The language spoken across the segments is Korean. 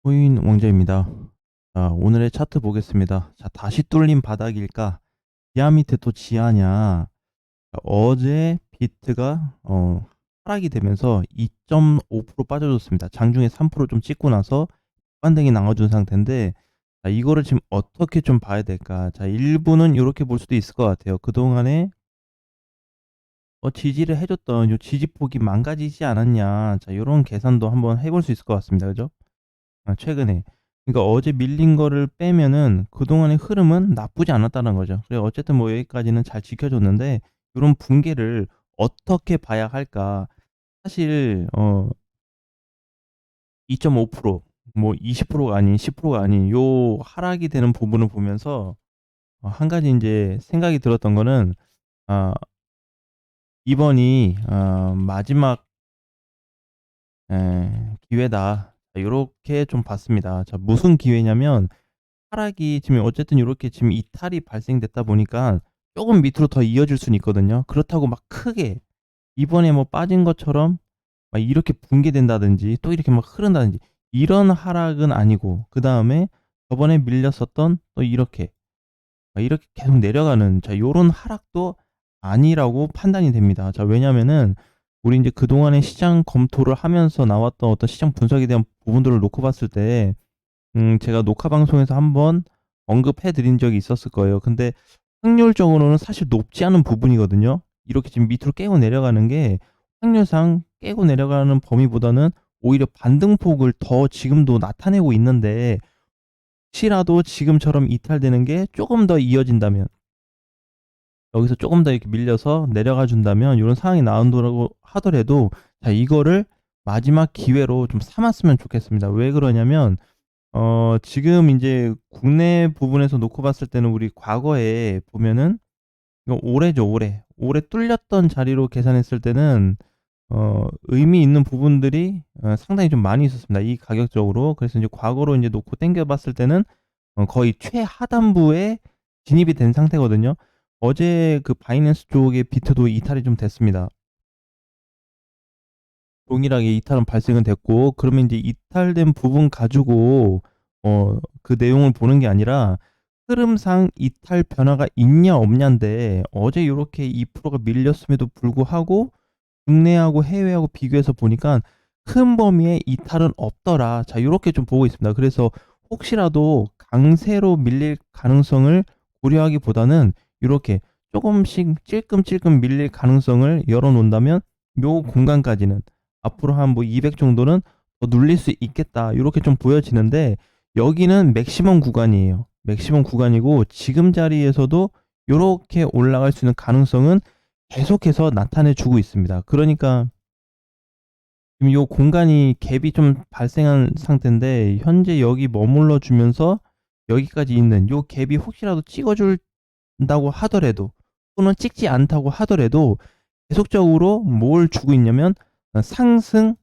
코인 왕자입니다. 자, 오늘의 차트 보겠습니다. 자, 다시 뚫린 바닥일까? 지하 밑에 또 지하냐? 자, 어제 비트가 하락이 되면서 2.5% 빠져줬습니다. 장중에 3%좀 찍고 나서 반등이 나와준 상태인데, 자, 이거를 지금 어떻게 좀 봐야 될까? 자, 일부는 이렇게 볼 수도 있을 것 같아요. 그동안에 지지를 해줬던 요 지지폭이 망가지지 않았냐? 자, 이런 계산도 한번 해볼 수 있을 것 같습니다. 그죠? 최근에. 그러니까 어제 밀린 거를 빼면은 그동안의 흐름은 나쁘지 않았다는 거죠. 그래 어쨌든 뭐 여기까지는 잘 지켜줬는데 요런 붕괴를 어떻게 봐야 할까? 사실 2.5%뭐 20%가 아닌 10%가 아닌 요 하락이 되는 부분을 보면서 한 가지 인제 생각이 들었던 거는 아 이번이 마지막 기회다. 요렇게 좀 봤습니다. 자, 무슨 기회냐면 하락이 지금 어쨌든 요렇게 지금 이탈이 발생됐다 보니까 쪼금 밑으로 더 이어질 수는 있거든요. 그렇다고 막 크게 이번에 뭐 빠진 것처럼 막 이렇게 붕괴된다든지 또 이렇게 막 흐른다든지 이런 하락은 아니고, 그다음에 저번에 밀렸었던 또 이렇게 이렇게 계속 내려가는 요런 하락도 아니라고 판단이 됩니다. 자, 왜냐면은 우리 인제 그동안의 시장 검토를 하면서 나왔던 어떤 시장 분석에 대한 부분들을 놓고 봤을 때 제가 녹화 방송에서 한번 언급해 드린 적이 있었을 거예요. 근데 확률적으로는 사실 높지 않은 부분이거든요. 이렇게 지금 밑으로 깨고 내려가는 게 확률상 깨고 내려가는 범위보다는 오히려 반등폭을 더 지금도 나타내고 있는데, 혹시라도 지금처럼 이탈되는 게 쪼금 더 이어진다면, 여기서 쪼금 더 이렇게 밀려서 내려가 준다면 요런 상황이 나온다고 하더라도 자, 이거를 마지막 기회로 좀 삼았으면 좋겠습니다. 왜 그러냐면 지금 인제 국내 부분에서 놓고 봤을 때는 우리 과거에 보면은 이거 올해죠, 올해. 올해 뚫렸던 자리로 계산했을 때는 의미 있는 부분들이 상당히 좀 많이 있었습니다, 이 가격적으로. 그래서 인제 과거로 인제 놓고 당겨 봤을 때는 거의 최하단부에 진입이 된 상태거든요. 어제 그 바이낸스 쪽의 비트도 이탈이 좀 됐습니다. 동일하게 이탈은 발생은 됐고, 그러면 인제 이탈된 부분 가지고 그 내용을 보는 게 아니라 흐름상 이탈 변화가 있냐 없냐인데, 어제 요렇게 2%가 밀렸음에도 불구하고 국내하고 해외하고 비교해서 보니까 '큰 범위의 이탈은 없더라.' 자, 요렇게 좀 보고 있습니다. 그래서 혹시라도 강세로 밀릴 가능성을 고려하기보다는 요렇게 쪼금씩 찔끔찔끔 밀릴 가능성을 열어 놓는다면 요 공간까지는 앞으로 한 뭐 200 정도는 더 눌릴 수 있겠다, 요렇게 좀 보여지는데, 여기는 맥시멈 구간이에요. 맥시멈 구간이고 지금 자리에서도 요렇게 올라갈 수 있는 가능성은 계속해서 나타내 주고 있습니다. 그러니까 지금 요 공간이 갭이 좀 발생한 상태인데, 현재 여기 머물러 주면서 여기까지 있는 요 갭이 혹시라도 찍어 준다고 하더라도, 또는 찍지 않다고 하더라도 계속적으로 뭘 주고 있냐면 상승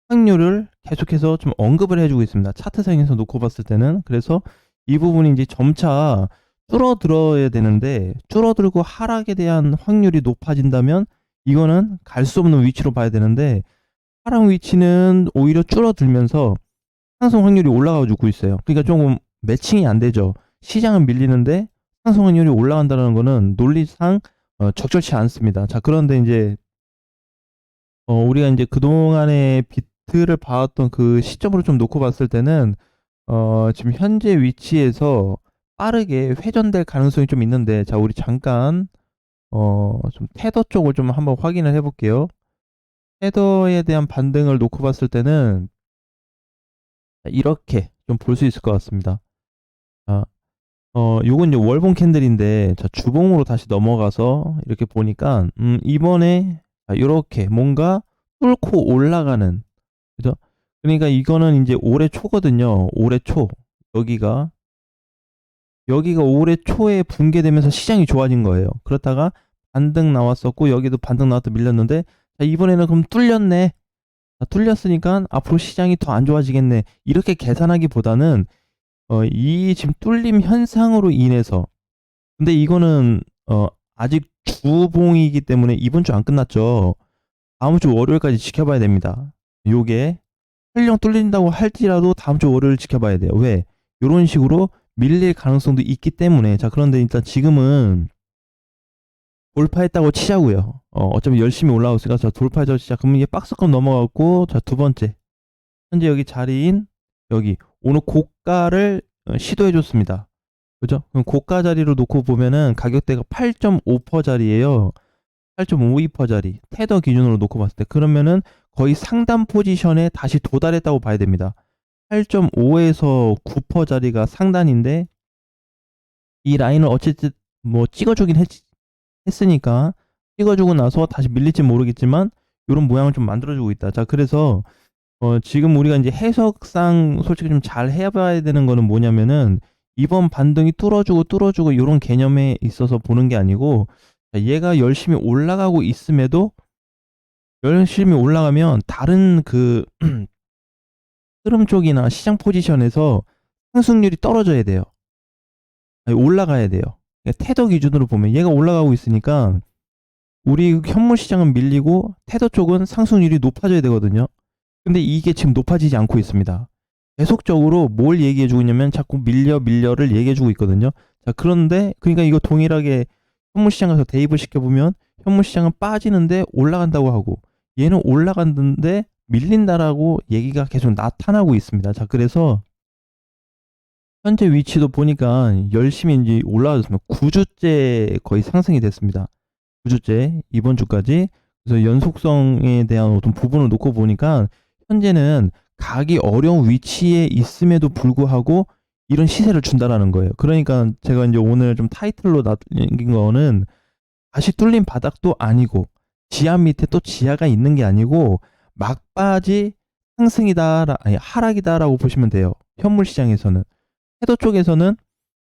확률을 계속해서 좀 언급을 해 주고 있습니다, 차트상에서 놓고 봤을 때는. 그래서 이 부분이 인제 점차 줄어들어야 되는데, 줄어들고 하락에 대한 확률이 높아진다면 이거는 갈 수 없는 위치로 봐야 되는데, 하락 위치는 오히려 줄어들면서 상승 확률이 올라가 주고 있어요. 그러니까 쪼금 매칭이 안 되죠. 시장은 밀리는데 상승 확률이 올라간다는 거는 논리상 적절치 않습니다. 자, 그런데 인제 우리가 인제 그동안의 비트를 봐왔던 그 시점으로 좀 놓고 봤을 때는 지금 현재 위치에서 빠르게 회전될 가능성이 좀 있는데, 자, 우리 잠깐 좀 테더 쪽을 좀 한번 확인을 해 볼게요. 테더에 대한 반등을 놓고 봤을 때는 이렇게 좀 볼 수 있을 것 같습니다. 아 요건 이제 월봉 캔들인데, 자, 주봉으로 다시 넘어가서 이렇게 보니까 이번에 요렇게 뭔가 뚫고 올라가는, 그죠? 그러니까 이거는 인제 올해 초거든요. 올해 초. 여기가, 여기가 올해 초에 붕괴되면서 시장이 좋아진 거예요. 그렇다가 반등 나왔었고 여기도 반등 나왔다 밀렸는데, 자, 이번에는 그럼 뚫렸네. 뚫렸으니깐 '앞으로 시장이 더 안 좋아지겠네.' 이렇게 계산하기보다는 이 지금 뚫림 현상으로 인해서, 근데 이거는 아직 주봉이기 때문에 이번 주 안 끝났죠. 다음 주 월요일까지 지켜봐야 됩니다, 요게. 설령 뚫린다고 할지라도 다음 주 월요일 지켜봐야 돼요. 왜? 요런 식으로 밀릴 가능성도 있기 때문에. 자, 그런데 일단 지금은 돌파했다고 치자고요. 어차피 열심히 올라오고 있으니까 자, 돌파해서 시작. 그러면 이게 박스권 넘어갔고, 자, 두 번째. 현재 여기 자리인 여기 오늘 고가를 시도해 줬습니다. 그죠? 그럼 고가 자리로 놓고 보면은 가격대가 8.5% 자리예요. 8.52% 자리. 테더 기준으로 놓고 봤을 때 그러면은 거의 상단 포지션에 다시 도달했다고 봐야 됩니다. 8.5에서 9% 자리가 상단인데 이 라인을 어쨌든 뭐 찍어주긴 했으니까 찍어주고 나서 다시 밀릴지 모르겠지만 이런 모양을 좀 만들어주고 있다. 자, 그래서 지금 우리가 이제 해석상 솔직히 좀 잘 해봐야 되는 거는 뭐냐면은 이번 반등이 뚫어주고 이런 개념에 있어서 보는 게 아니고 얘가 열심히 올라가고 있음에도 열심히 올라가면 다른 그 흐름 쪽이나 시장 포지션에서 상승률이 떨어져야 돼요. 아니, 올라가야 돼요. 그러니까 테더 기준으로 보면 얘가 올라가고 있으니까 우리 현물 시장은 밀리고 테더 쪽은 상승률이 높아져야 되거든요. 근데 이게 지금 높아지지 않고 있습니다. 계속적으로 뭘 얘기해주고 있냐면 자꾸 밀려를 얘기해주고 있거든요. 자, 그런데 그러니까 이거 동일하게 현물 시장 가서 대입을 시켜보면 현물 시장은 빠지는데 올라간다고 하고 얘는 올라갔는데 밀린다라고 얘기가 계속 나타나고 있습니다. 자, 그래서 현재 위치도 보니까 열심히 이제 올라왔습니다. 9주째 거의 상승이 됐습니다. 9주째 이번 주까지. 그래서 연속성에 대한 어떤 부분을 놓고 보니까 현재는 가기 어려운 위치에 있음에도 불구하고 이런 시세를 준다라는 거예요. 그러니까 제가 이제 오늘 좀 타이틀로 남긴 거는 다시 뚫린 바닥도 아니고 지하 밑에 또 지하가 있는 게 아니고 막바지 상승이다, 아니 하락이다라고 보시면 돼요. 현물 시장에서는. 테더 쪽에서는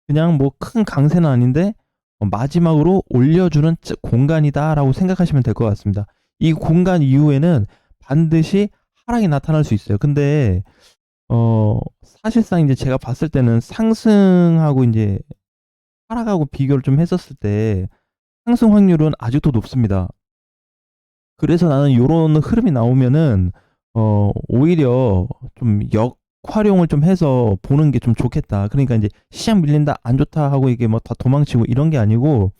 그냥 뭐 큰 강세는 아닌데 마지막으로 올려주는 공간이다라고 생각하시면 될 것 같습니다. 이 공간 이후에는 반드시 하락이 나타날 수 있어요. 근데 사실상 이제 제가 봤을 때는 상승하고 이제 하락하고 비교를 좀 했었을 때 상승 확률은 아직도 높습니다. 그래서 나는 요런 흐름이 나오면은 오히려 좀 역활용을 좀 해서 보는 게 좀 좋겠다. 그러니까 이제 시장 밀린다 안 좋다 하고 이게 뭐 다 도망치고 이런 게 아니고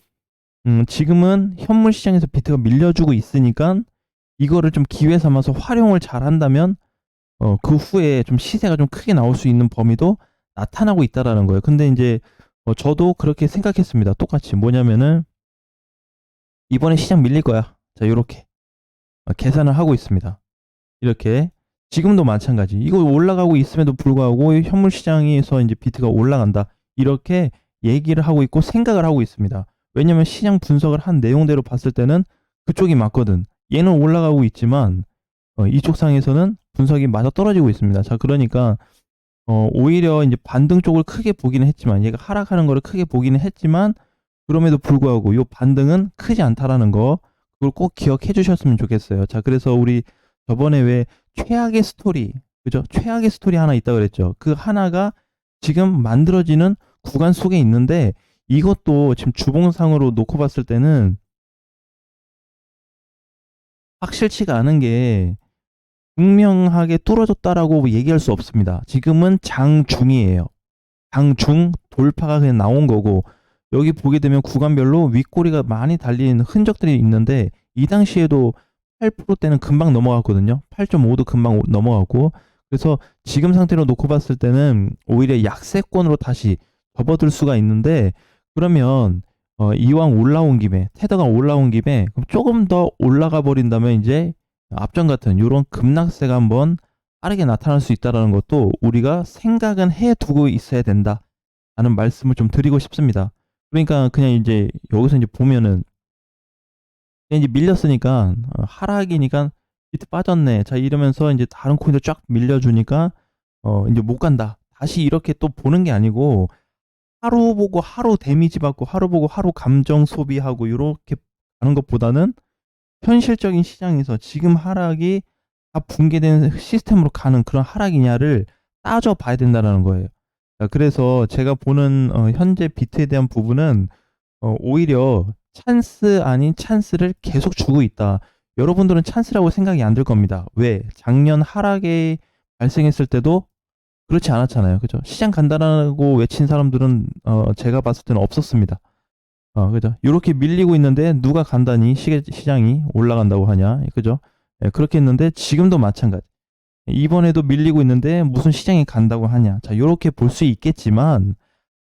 지금은 현물 시장에서 비트가 밀려주고 있으니까 이거를 좀 기회 삼아서 활용을 잘 한다면 그 후에 좀 시세가 좀 크게 나올 수 있는 범위도 나타나고 있다라는 거예요. 근데 이제 저도 그렇게 생각했습니다. 똑같이 뭐냐면은 이번에 시장 밀릴 거야. 자, 요렇게 계산을 하고 있습니다. 이렇게 지금도 마찬가지. 이거 올라가고 있음에도 불구하고 현물 시장에서 이제 비트가 올라간다. 이렇게 얘기를 하고 있고 생각을 하고 있습니다. 왜냐면 시장 분석을 한 내용대로 봤을 때는 그쪽이 맞거든. 얘는 올라가고 있지만 이쪽 상에서는 분석이 맞아 떨어지고 있습니다. 자, 그러니까 오히려 이제 반등 쪽을 크게 보기는 했지만 얘가 하락하는 거를 크게 보기는 했지만 그럼에도 불구하고 이 반등은 크지 않다라는 거 그걸 꼭 기억해 주셨으면 좋겠어요. 자, 그래서 우리 저번에 왜 최악의 스토리, 그죠? 최악의 스토리 하나 있다 그랬죠. 그 하나가 지금 만들어지는 구간 속에 있는데 이것도 지금 주봉상으로 놓고 봤을 때는 확실치가 않은 게 분명하게 뚫어졌다라고 얘기할 수 없습니다. 지금은 장중이에요. 장중 돌파가 그냥 나온 거고 여기 보게 되면 구간별로 윗꼬리가 많이 달린 흔적들이 있는데 이 당시에도 8%대는 금방 넘어갔거든요. 8.5도 금방 넘어갔고 그래서 지금 상태로 놓고 봤을 때는 오히려 약세권으로 다시 접어들 수가 있는데 그러면 이왕 올라온 김에 테더가 올라온 김에 그럼 조금 더 올라가 버린다면 이제 앞전 같은 이런 급락세가 한번 빠르게 나타날 수 있다는 것도 우리가 생각은 해두고 있어야 된다라는 말씀을 좀 드리고 싶습니다. 그러니까 그냥 이제 여기서 이제 보면은 그냥 이제 밀렸으니까 하락이니까 비트 빠졌네. 자, 이러면서 이제 다른 코인도 쫙 밀려주니까 이제 못 간다. 다시 이렇게 또 보는 게 아니고 하루 보고 하루 데미지 받고 하루 보고 하루 감정 소비하고 이렇게 가는 것보다는 현실적인 시장에서 지금 하락이 다 붕괴된 시스템으로 가는 그런 하락이냐를 따져봐야 된다는 거예요. 그래서 제가 보는 현재 비트에 대한 부분은 오히려 찬스 아닌 찬스를 계속 주고 있다. 여러분들은 찬스라고 생각이 안 들 겁니다. 왜? 작년 하락에 발생했을 때도 그렇지 않았잖아요. 그죠? 시장 간다라고 외친 사람들은 제가 봤을 때는 없었습니다. 그죠? 요렇게 밀리고 있는데 누가 간단히 시장이 올라간다고 하냐. 그죠? 예, 그렇게 했는데 지금도 마찬가지. 이번에도 밀리고 있는데 무슨 시장이 간다고 하냐. 자, 요렇게 볼 수 있겠지만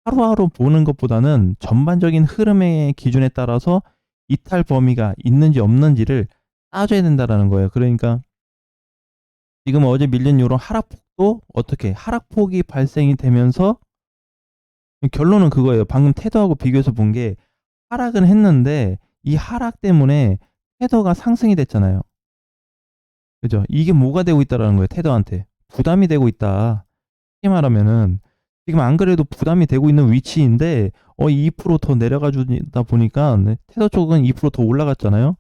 하루하루 보는 것보다는 전반적인 흐름의 기준에 따라서 이탈 범위가 있는지 없는지를 따져야 된다라는 거예요. 그러니까 지금 어제 밀린 요런 하락폭도 어떻게 하락폭이 발생이 되면서 결론은 그거예요. 방금 테더하고 비교해서 본 게 하락은 했는데 이 하락 때문에 테더가 상승이 됐잖아요. 그죠? 이게 뭐가 되고 있다라는 거예요. 테더한테 부담이 되고 있다. 쉽게 말하면은 지금 안 그래도 부담이 되고 있는 위치인데 2%더 내려가 주다 보니까 테더 쪽은 2%더 올라갔잖아요.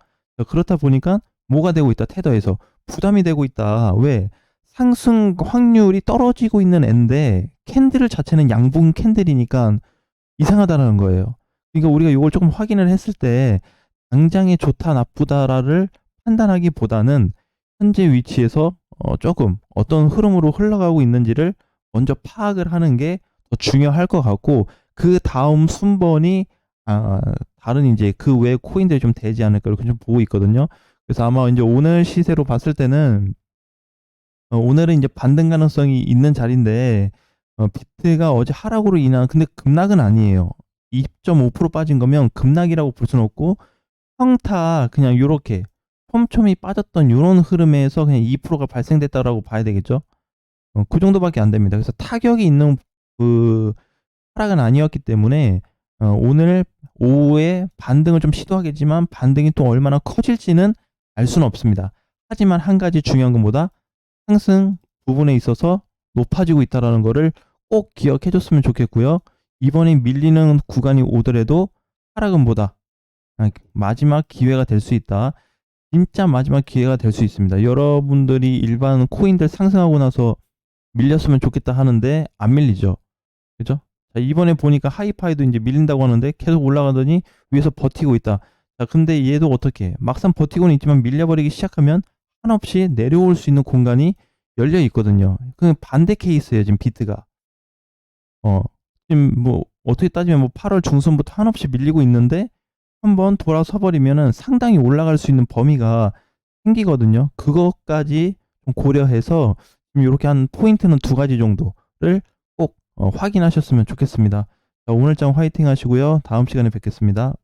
그렇다 보니까 뭐가 되고 있다. 테더에서 부담이 되고 있다. 왜? 상승 확률이 떨어지고 있는 앤데 캔들 자체는 양분 캔들이니까 이상하다라는 거예요. 그러니까 우리가 이걸 조금 확인을 했을 때 당장에 좋다 나쁘다를 판단하기보다는 현재 위치에서 조금 어떤 흐름으로 흘러가고 있는지를 먼저 파악을 하는 게 더 중요할 것 같고 그 다음 순번이 다른 이제 그 외 코인들이 좀 되지 않을까 좀 보고 있거든요. 그래서 아마 이제 오늘 시세로 봤을 때는 오늘은 이제 반등 가능성이 있는 자리인데 비트가 어제 하락으로 인한 근데 급락은 아니에요. 2.5% 빠진 거면 급락이라고 볼 수는 없고 평타 그냥 요렇게 촘촘히 빠졌던 요런 흐름에서 그냥 2%가 발생됐다라고 봐야 되겠죠. 그 정도밖에 안 됩니다. 그래서 타격이 있는 그 하락은 아니었기 때문에 오늘 오후에 반등을 좀 시도하겠지만 반등이 또 얼마나 커질지는 알 수는 없습니다. 하지만 한 가지 중요한 건 뭐다? 상승 부분에 있어서 높아지고 있다라는 거를 꼭 기억해 줬으면 좋겠고요. 이번에 밀리는 구간이 오더라도 하락은 뭐다? 마지막 기회가 될 수 있다. 진짜 마지막 기회가 될 수 있습니다. 여러분들이 일반 코인들 상승하고 나서 밀렸으면 좋겠다 하는데 안 밀리죠. 그죠? 자, 이번에 보니까 하이파이도 이제 밀린다고 하는데 계속 올라가더니 위에서 버티고 있다. 자, 근데 얘도 어떻게 막상 버티고는 있지만 밀려버리기 시작하면 한없이 내려올 수 있는 공간이 열려 있거든요. 그 반대 케이스예요, 지금 비트가. 지금 뭐 어떻게 따지면 뭐 8월 중순부터 한없이 밀리고 있는데 한번 돌아서 버리면은 상당히 올라갈 수 있는 범위가 생기거든요. 그것까지 좀 고려해서 이렇게 한 포인트는 두 가지 정도를 꼭 확인하셨으면 좋겠습니다. 자, 오늘장 화이팅 하시고요. 다음 시간에 뵙겠습니다.